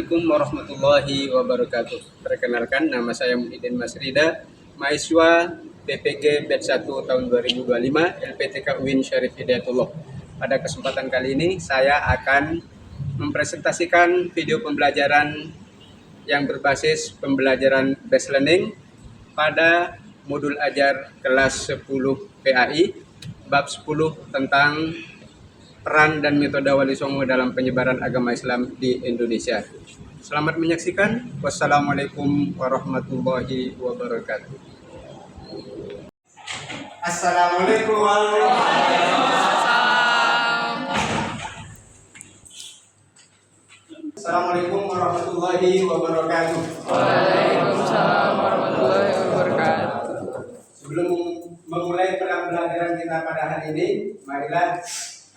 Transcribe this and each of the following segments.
Assalamualaikum warahmatullahi wabarakatuh. Perkenalkan, nama saya Muhyiddin Masrida, mahasiswa PPG Batch 1 tahun 2025 LPTK UIN Syarif Hidayatullah. Pada kesempatan kali ini saya akan mempresentasikan video pembelajaran yang berbasis pembelajaran based learning pada modul ajar kelas 10 PAI bab 10 tentang peran dan metode Wali Songo dalam penyebaran agama Islam di Indonesia. Selamat menyaksikan. Wassalamualaikum warahmatullahi wabarakatuh. Assalamualaikum warahmatullahi wabarakatuh. Assalamualaikum warahmatullahi wabarakatuh. Waalaikumsalam warahmatullahi wabarakatuh. Sebelum memulai pembelajaran kita pada hari ini, marilah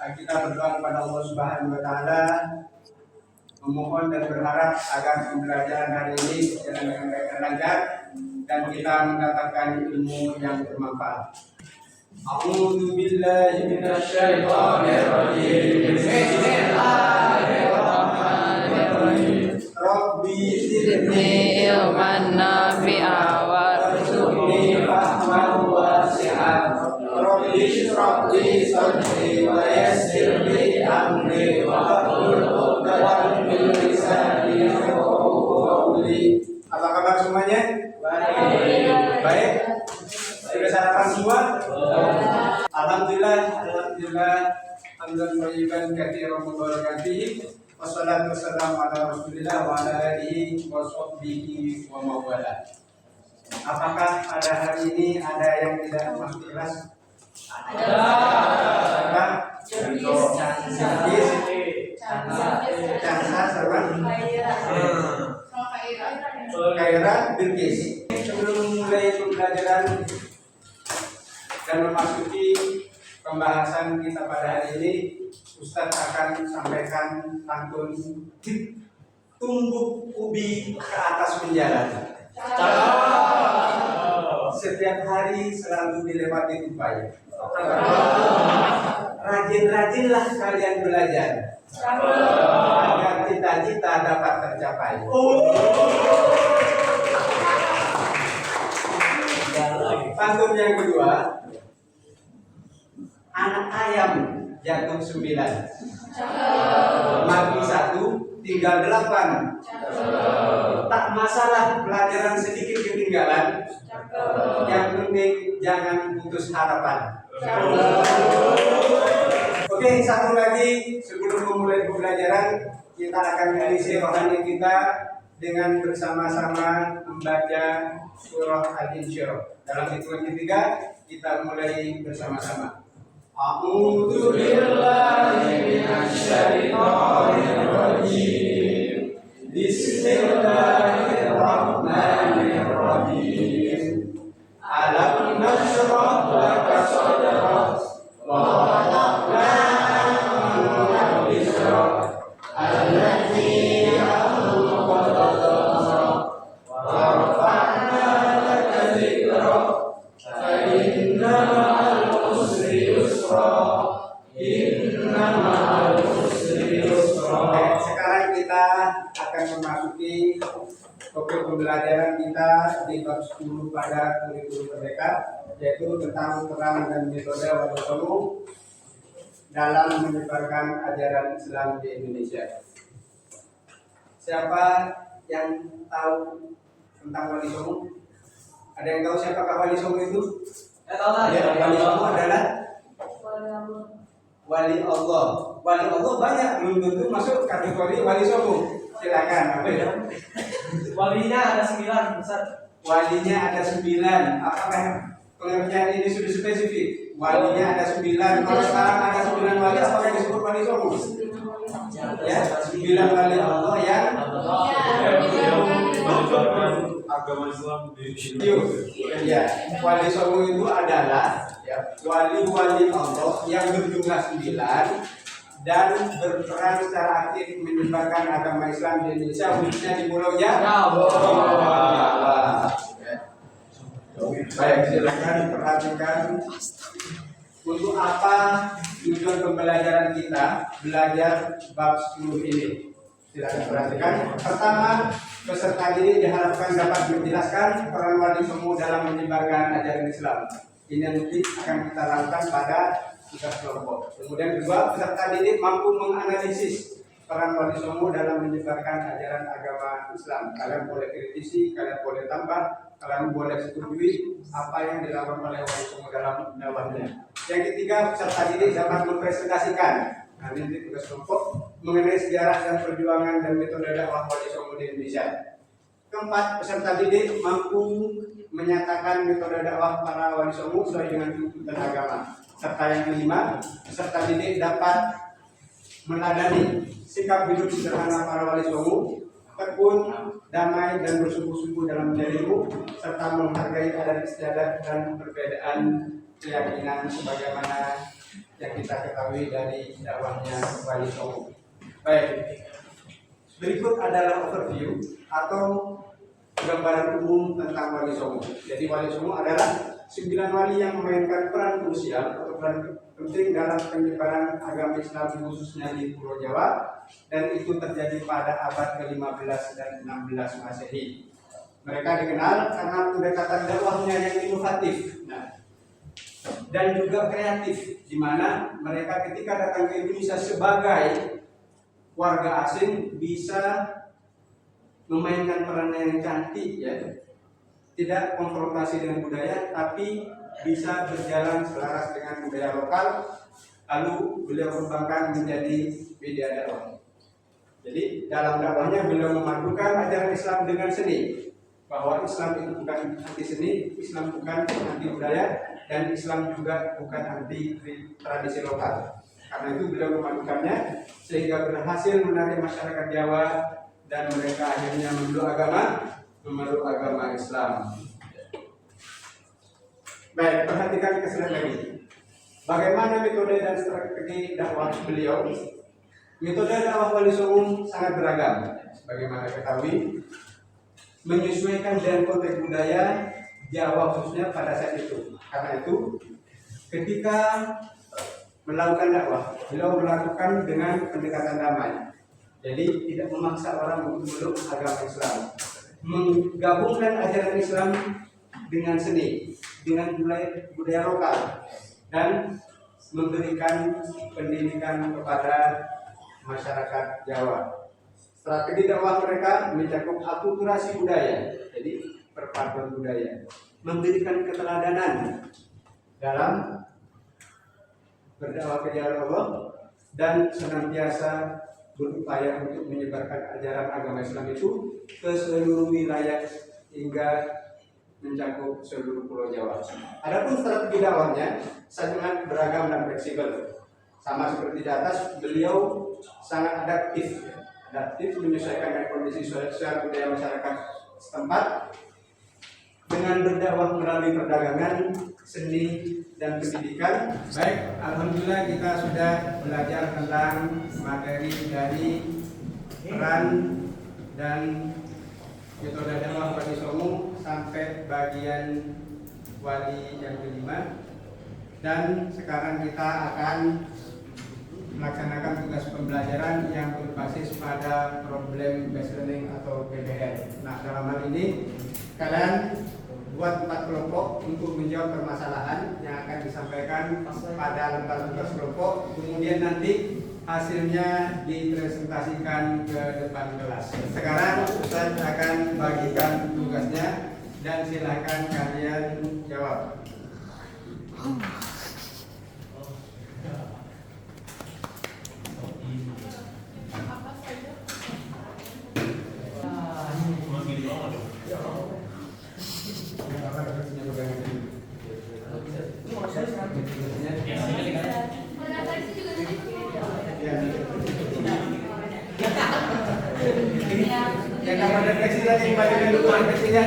kita berdoa kepada Allah Subhanahu wa taala, memohon dan berharap agar pembelajaran hari ini berjalan dengan baik dan lancar dan kita mendapatkan ilmu yang bermanfaat. A'udzu billahi minasyaitonir rajim. Bismillahirrahmanirrahim. Rabbi zidni ilman nafi'a warzuqni fahman wasi'an. Rabbi shrah li sadri wa yassir li amri wa hlul 'uqdatam min lisani yafqahu qawli. Apa kabar semuanya? Baik. Baik. Sudah sarapan semua? Alhamdulillah, hamdan thayyiban katsiran mubarakan fihi. Wassalatu wassalamu ala Rasulillah wa ala alihi wa sahbihi wa mawala. Apakah pada hari ini ada yang tidak masuk kelas? Ada. Kairan Bilqis. Sebelum memulai pembelajaran dan memasuki pembahasan kita pada hari ini, Ustadz akan sampaikan pantun tumbuk ubi ke atas menjalar. Setiap hari selalu dilewati upaya. Rajin-rajinlah kalian belajar agar cita-cita dapat tercapai. Pantun yang kedua, anak ayam jatuh 9, mati 1, tinggal 8. Tak masalah pelajaran sedikit ketinggalan, yang penting jangan putus harapan. Oke, satu lagi sebelum memulai pembelajaran, kita akan mengisi rohani kita dengan bersama-sama membaca surah Al-Insyirah. Dalam hitungan ketiga, kita mulai bersama-sama. A'udzu billahi minasyaitonir rajim. Bismillahirrahmanirrahim. Alam nashrah laka sadrak wa wada'na anka wizrak allati anqadha dhahrak wa rafa'na laka dhikrak fa inna ma'al usri yusra inna ma'al usri yusra. Sekarang kita akan memasuki topik pembelajaran kita di bab 10 pada kurikulum merdeka, yaitu tentang peran dan metode Wali Songo dalam menyebarkan ajaran Islam di Indonesia. Siapa yang tahu tentang Wali Songo? Ada yang tahu siapakah Wali Songo itu? Wali Songo adalah Wali Allah. Wali Allah banyak, belum tentu masuk kategori Wali Songo. Silakan, apa ya? Walinya ada 9, Ustaz. Walinya ada 9. Apakah pengertian ini sudah spesifik? Walinya ada 9. Kalau sekarang ada 9 wali, apakah disebut Wali Songo? Ya, 9 wali Allah yang agama Islam di ya, Wali Songo itu adalah wali-wali Allah yang berjumlah 9 dan berperan secara aktif menyebarkan agama Islam di Indonesia, khususnya di Pulau Jawa. Baik, silakan perhatikan untuk apa tujuan pembelajaran kita belajar bab 10 ini. Silakan perhatikan. Pertama, peserta didik diharapkan dapat menjelaskan peran wali songo dalam menyebarkan ajaran Islam. Ini yang nanti akan kita lakukan pada tugas kelompok. Kemudian kedua, peserta didik mampu menganalisis peran wali songo dalam menyebarkan ajaran agama Islam. Kalian boleh kritisi, kalian boleh tambah, kalian boleh setujui apa yang dilakukan oleh wali songo dalam dakwahnya. Yang ketiga, peserta didik dapat mempresentasikan, nah ini tugas kelompok, mengenai sejarah dan perjuangan dan metode dakwah wali songo di Indonesia. Keempat, peserta didik mampu menyatakan metode dakwah para wali songo sesuai dengan tuntutan agama. Serta yang kelima, peserta didik dapat meladani sikap hidup sederhana para wali songo, tekun, damai dan bersungguh-sungguh dalam mencari ilmu, serta menghargai adat istiadat dan perbedaan keyakinan sebagaimana yang kita ketahui dari dakwahnya wali songo. Baik, berikut adalah overview atau gambaran umum tentang wali songo. Jadi wali songo adalah 9 wali yang memainkan peran krusial atau peran penting dalam penyebaran agama Islam khususnya di Pulau Jawa, dan itu terjadi pada abad ke-15 dan 16 Masehi. Mereka dikenal karena pendekatan dakwahnya yang inovatif, dan juga kreatif, di mana mereka ketika datang ke Indonesia sebagai warga asing bisa memainkan peran yang cantik, ya, tidak konfrontasi dengan budaya, tapi bisa berjalan selaras dengan budaya lokal, lalu beliau kembangkan menjadi media dakwah. Jadi dalam dakwahnya beliau memadukan ajaran Islam dengan seni, bahwa Islam itu bukan anti seni, Islam bukan anti budaya, dan Islam juga bukan anti tradisi lokal. Karena itu beliau memadukannya sehingga berhasil menarik masyarakat Jawa, dan mereka akhirnya memeluk agama Islam. Baik, perhatikan ke slide lagi. Bagaimana metode dan strategi dakwah beliau? Metode dakwah wali songo sangat beragam, sebagaimana ketahui, menyesuaikan dengan konteks budaya Jawa khususnya pada saat itu. Karena itu, ketika melakukan dakwah, beliau melakukan dengan pendekatan damai. Jadi tidak memaksa orang untuk memeluk agama Islam, menggabungkan ajaran Islam dengan seni, dengan budaya lokal, dan memberikan pendidikan kepada masyarakat Jawa. Strategi dakwah mereka mencakup akulturasi budaya, jadi perpaduan budaya, memberikan keteladanan dalam berdakwah ke jalan Allah, dan senantiasa berupaya untuk menyebarkan ajaran agama Islam itu ke seluruh wilayah hingga mencakup seluruh Pulau Jawa. Adapun strategi dakwahnya sangat beragam dan fleksibel. Sama seperti di atas, beliau sangat adaptif menyesuaikan dengan kondisi sosial budaya masyarakat setempat, dengan berdakwah melalui perdagangan, seni, dan pendidikan. Baik, alhamdulillah kita sudah belajar tentang materi dari peran dan metode dakwah wali songo sampai bagian wali yang kelima, dan sekarang kita akan melaksanakan tugas pembelajaran yang berbasis pada problem based learning atau PBL. Nah, dalam hal ini kalian buat 4 kelompok untuk menjawab permasalahan yang akan disampaikan pada lembar tugas kelompok, kemudian nanti hasilnya dipresentasikan ke depan kelas. Sekarang Ustaz akan bagikan tugasnya dan silakan kalian jawab. Yang nama refleksi tadi bagian dulu refleksinya.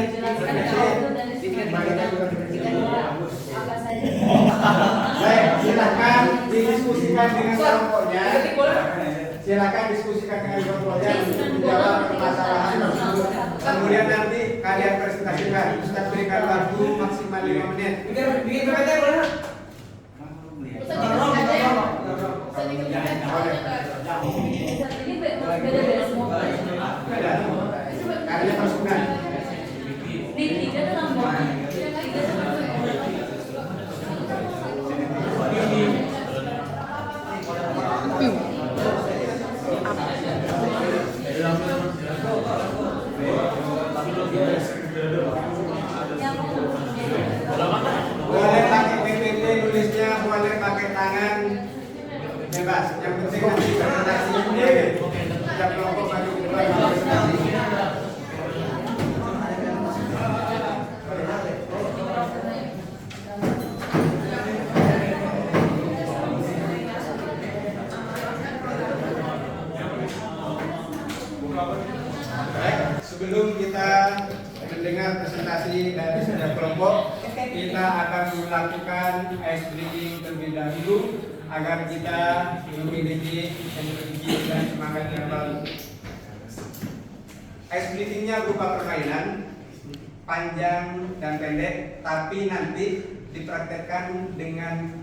Baik, silakan didiskusikan dengan kelompoknya. Silakan diskusikan dengan kelompoknya untuk menjawab permasalahan tersebut. Kemudian nanti kalian presentasikan. Ustaz berikan waktu maksimal 5 menit. Bikin PPT boleh? Ini beda-beda semua. bebas. Yang penting nanti presentasi setiap kelompok maju ke depan presentasi. Sebelum kita mendengar presentasi dari setiap kelompok, kita akan melakukan ice breaking terlebih dahulu agar kita memiliki energi dan semangat yang baru. Ice breaking-nya berupa permainan panjang dan pendek, tapi nanti dipraktekkan dengan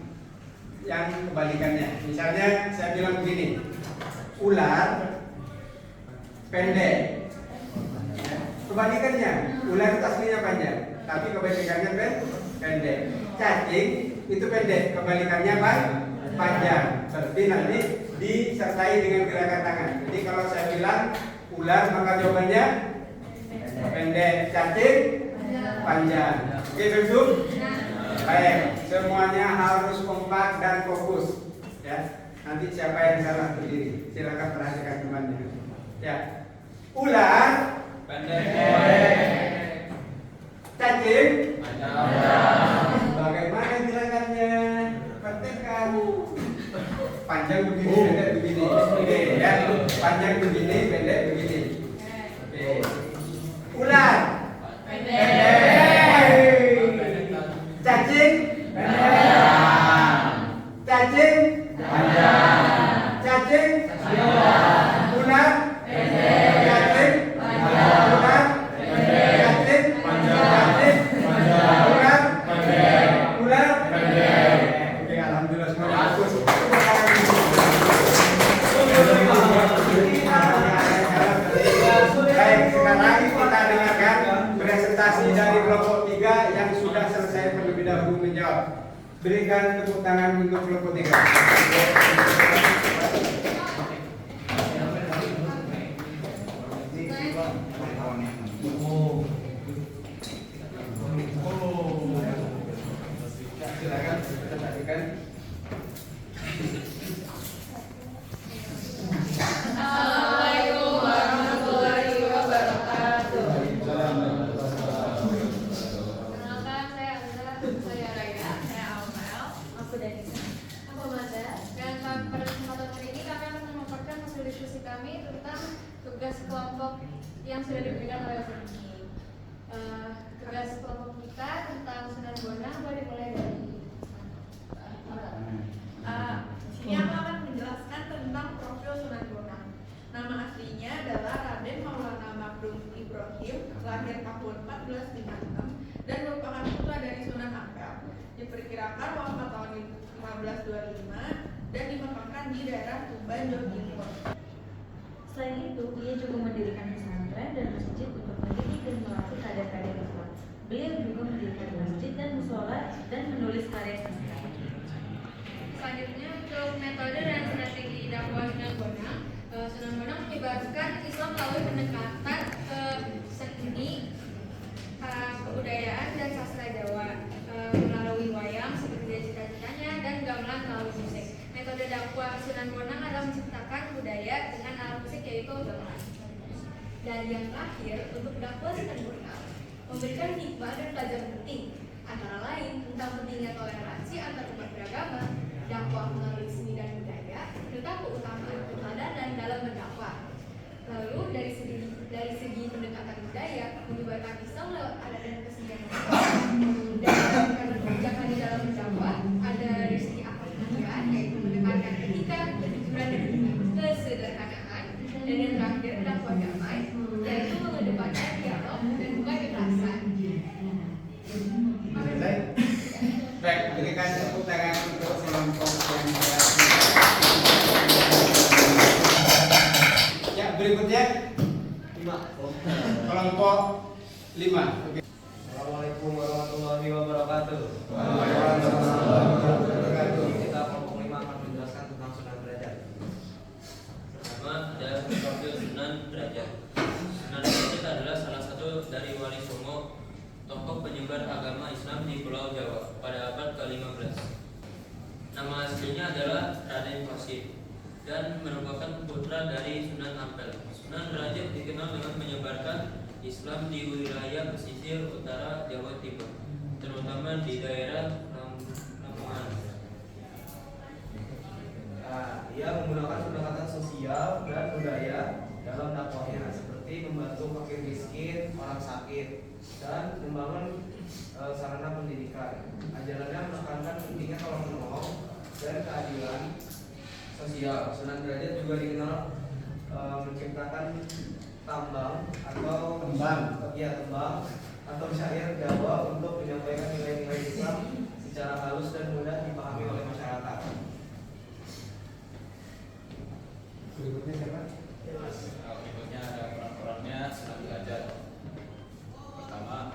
yang kebalikannya. Misalnya saya bilang begini, ular pendek. Kebalikannya, ular itu aslinya panjang, tapi kebalikannya pendek. Cacing itu pendek, kebalikannya panjang. Berarti nanti disertai dengan gerakan tangan. Jadi kalau saya bilang ular, maka jawabannya pendek. Cacing panjang. Oke, betul? Baik, semuanya harus kompak dan fokus. Ya, nanti siapa yang salah berdiri, silakan perhatikan temannya. Ya, ular pendek. Cacing panjang. Bagaimana gerakannya? Praktekkan. Panjang begini, pendek begini. Oke, ya. Panjang begini, pendek begini. Oke. Ular pendek. Cacing panjang. Cacing panjang. Cacing panjang. Ular pendek. Cacing panjang. Ular pendek. Cacing panjang. Cacing panjang. Ular pendek. Ular pendek. Oke, alhamdulillah semuanya bagus. Baik, sekarang kita dengarkan presentasi dari kelompok 3 yang sudah selesai terlebih dahulu menjawab. Berikan tepuk tangan untuk kelompok 3. Silakan perhatikan. Assalamualaikum warahmatullahi wabarakatuh. Kenalkan, saya Andra, saya Raya, saya Almel, aku Danisa, aku Mada. Dan pada kesempatan kali ini kami akan memaparkan hasil diskusi kami tentang tugas kelompok yang sudah diberikan oleh Fenki. Tugas kelompok kita tentang Sunan Bonang boleh dimulai dari Sini aku akan menjelaskan tentang profil Sunan Bonang. Nama aslinya adalah Raden Maulana Magdum Ibrahim, lahir tahun 1456 dan merupakan putra dari Sunan Ampel. Diperkirakan wafat tahun 1525 dan dimakamkan di daerah Tuban, Jawa Timur. Selain itu, ia juga mendirikan pesantren dan masjid untuk mendidik dan melatih kader-kader Islam. Beliau juga mendirikan masjid dan musola dan menulis karya sastra. Selanjutnya untuk metode dan strategi dakwah Sunan Bonang. Sunan Bonang menyebarkan Islam melalui pendekatan ke seni, kebudayaan dan sastra Jawa melalui wayang seperti dari cita-citanya dan gamelan melalui musik. Metode dakwah Sunan Bonang adalah menciptakan budaya dengan alat musik yaitu gamelan. Dan yang terakhir untuk dakwah Sunan Bonang memberikan hikmah dan pelajaran penting antara lain tentang pentingnya toleransi antar umat beragama, dakwah melalui seni dan budaya, tentang keutamaan keteladanan dalam berdakwah. Lalu dari segi pendekatan budaya, menyebarkan Islam lewat adat dan kesenian. Dan kebijakan di dalam berdakwah ada dari segi akhlak, yaitu mendekatkan etika, kejujuran dan kesederhanaan. Dan yang terakhir dakwah damai, yaitu mengedepankan dialog dan bukan kekerasan. Baik, berikan tepuk tangan untuk kelompok yang ya, berikutnya kelompok 5. Oke. Assalamualaikum warahmatullahi wabarakatuh. Kita kelompok 5 akan menjelaskan tentang Sunan Derajat. Pertama ada profil Sunan Derajat. Sunan Derajat adalah salah satu dari Wali Songo, tokoh penyebar agama Islam di Pulau Jawa pada abad ke-15. Nama aslinya adalah adalah Raden Qasim dan merupakan putra dari Sunan Ampel. Sunan Derajat dikenal dengan menyebarkan Islam di wilayah pesisir utara Jawa Timur, terutama di daerah Lamongan. Ia menggunakan pendekatan sosial dan budaya dalam dakwahnya, seperti membantu fakir miskin, orang sakit, dan membangun sarana pendidikan. Ajarannya menekankan pentingnya tolong menolong dan keadilan sosial. Sunan Derajat juga dikenal menciptakan tembang atau syair Jawa untuk menyampaikan nilai-nilai Islam secara halus dan mudah dipahami oleh masyarakat. Berikutnya siapa? Berikutnya ada peran-perannya Sunan Derajat. Pertama,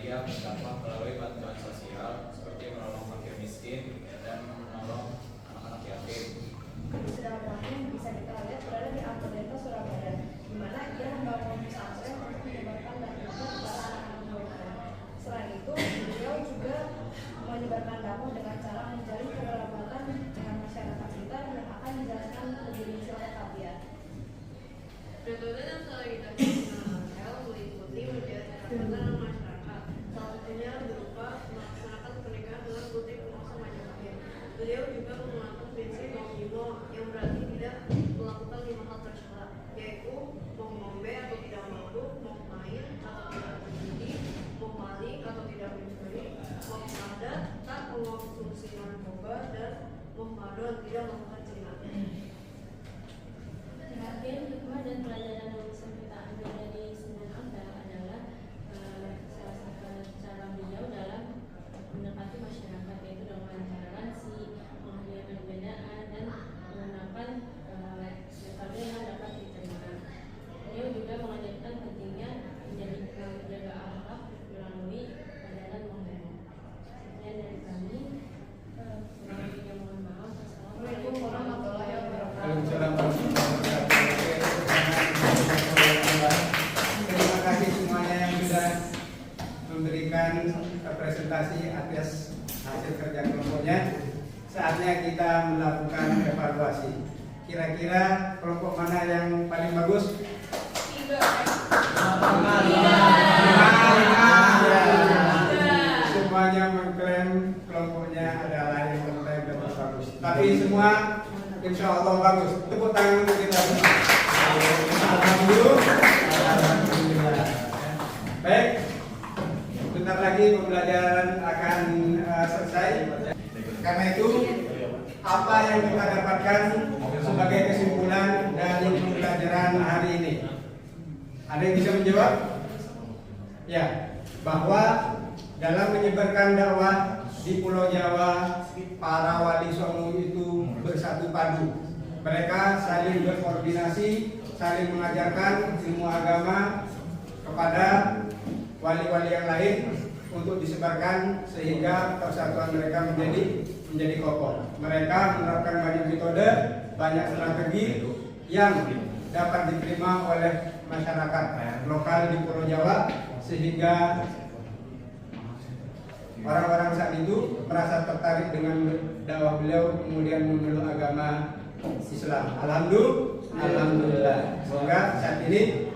ia berdakwah melalui bantuan sosial seperti menolong fakir miskin dan menolong anak-anak yatim. Sedang terakhir bisa kita lihat berada di Ampel Surabaya, di mana ia membangun pesantren untuk menyebarkan dakwah kepada anak-anak muda. Selain itu, beliau juga menyebarkan dakwah dengan cara menjalin kekerabatan dengan masyarakat sekitar yang akan dijelaskan lebih rinci oleh Kabiat. Metode dan strategi Sunan Ampel meliputi menjalin kekerabatan dengan masyarakat, salah satunya berupa melaksanakan pernikahan dengan putri penguasa Majapahit. Beliau juga menggunakan prinsip Mongimo yang berarti tidak melakukan 5 hal tersyarat, yaitu mau ngombe atau tidak mampu, mau main atau tidak berjudi, mau maling atau tidak mencuri, mau padat tak mengonsumsi narkoba, dan mau madon tidak melakukan zina. Terakhir, hikmah dan pelajaran yang bisa kita ambil dari Sunan Ampel adalah salah satu cara beliau dalam mendekati masyarakat, yaitu dengan toleransi, menghilangkan perbedaan, dan menggunakan metode yang dapat diterima. Beliau juga mengajarkan pentingnya menjaga akhlak melalui ajaran Muhammad. Sekian dari kami. Kurang lebihnya mohon maaf. Assalamualaikum warahmatullahi wabarakatuh. Terima kasih semuanya yang sudah memberikan presentasi atas hasil kerja kelompoknya. Saatnya kita melakukan evaluasi. Kira-kira kelompok mana yang paling bagus? Semuanya mengklaim kelompoknya adalah yang terbaik dan bagus. Tapi semua insya Allah bagus. Tepuk tangan untuk kita. Alhamdulillah. Baik, bentar lagi pembelajaran akan selesai. Karena itu, apa yang kita dapatkan sebagai kesimpulan dari pembelajaran hari ini? Ada yang bisa menjawab? Ya, bahwa dalam menyebarkan dakwah di Pulau Jawa, para wali songo itu bersatu padu. Mereka saling berkoordinasi, saling mengajarkan ilmu agama kepada wali-wali yang lain untuk disebarkan sehingga persatuan mereka menjadi kokoh. Mereka menerapkan banyak metode, banyak strategi yang dapat diterima oleh masyarakat lokal di Pulau Jawa, sehingga orang-orang saat itu merasa tertarik dengan dakwah beliau, kemudian memeluk agama Islam. Alhamdulillah. Semoga saat ini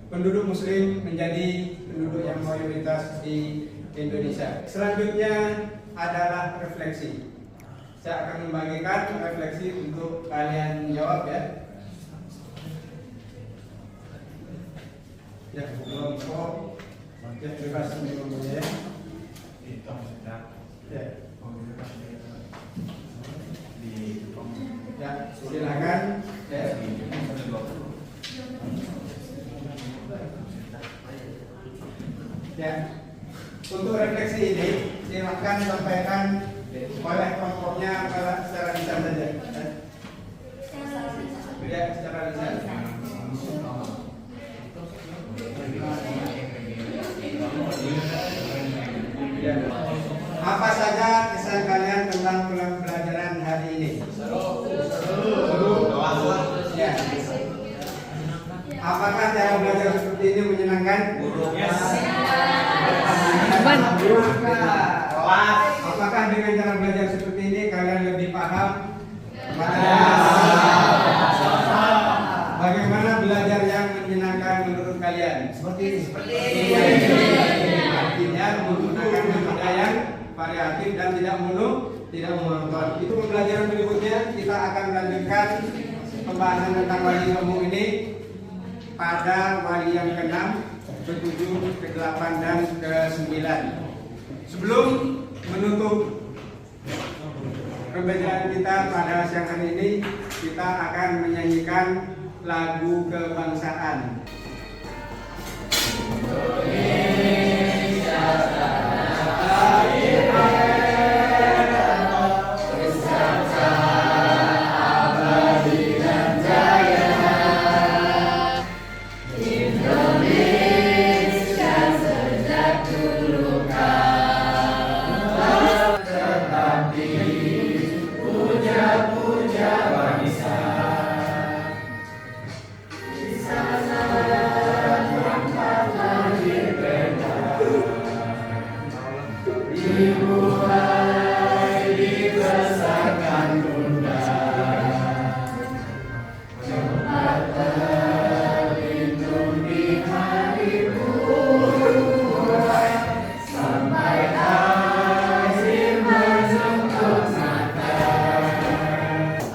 penduduk Muslim menjadi penduduk yang mayoritas di Indonesia. Selanjutnya adalah refleksi. Saya akan membagikan refleksi untuk kalian jawab ya. Ya, kelompok ya bebas ngomongnya ya. Ya, silakan ya. Ya, untuk refleksi ini silakan sampaikan oleh kelompoknya secara lisan saja. Ya, secara lisan. Ya. Apa saja kesan kalian tentang pembelajaran hari ini? Seru. Ya. Apakah cara belajar seperti ini menyenangkan? Apakah dengan cara belajar seperti ini kalian paham? Bagaimana belajar yang menyenangkan menurut kalian? Seperti ini. Artinya menggunakan metode yang variatif dan tidak monoton. Itu pembelajaran berikutnya kita akan melanjutkan pembahasan tentang wali gemuk ini pada wali yang ke-6, ke-7, ke-8 dan ke-9. Sebelum menutup pembelajaran kita pada siang hari ini, kita akan menyanyikan lagu kebangsaan.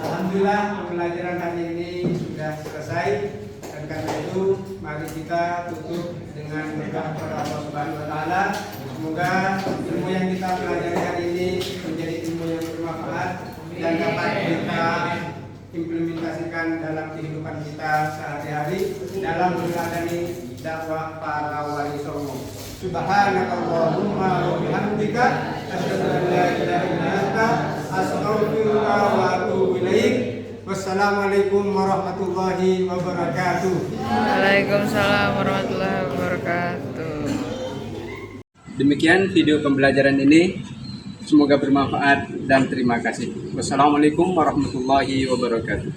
Alhamdulillah pembelajaran hari ini sudah selesai, dan karena itu mari kita tutup dengan berdoa kepada Allah Subhanahu wa taala. Semoga ilmu yang kita pelajari hari ini menjadi ilmu yang bermanfaat dan dapat kita implementasikan dalam kehidupan kita sehari-hari dalam menjalani dakwah para wali songo. Subhanakallahumma wa bihamdika asyhadu an la ilaha illa anta astaghfiruka wa atubu ilaik. Wassalamualaikum warahmatullahi wabarakatuh. Waalaikumsalam warahmatullahi wabarakatuh. Demikian video pembelajaran ini. Semoga bermanfaat dan terima kasih. Wassalamualaikum warahmatullahi wabarakatuh.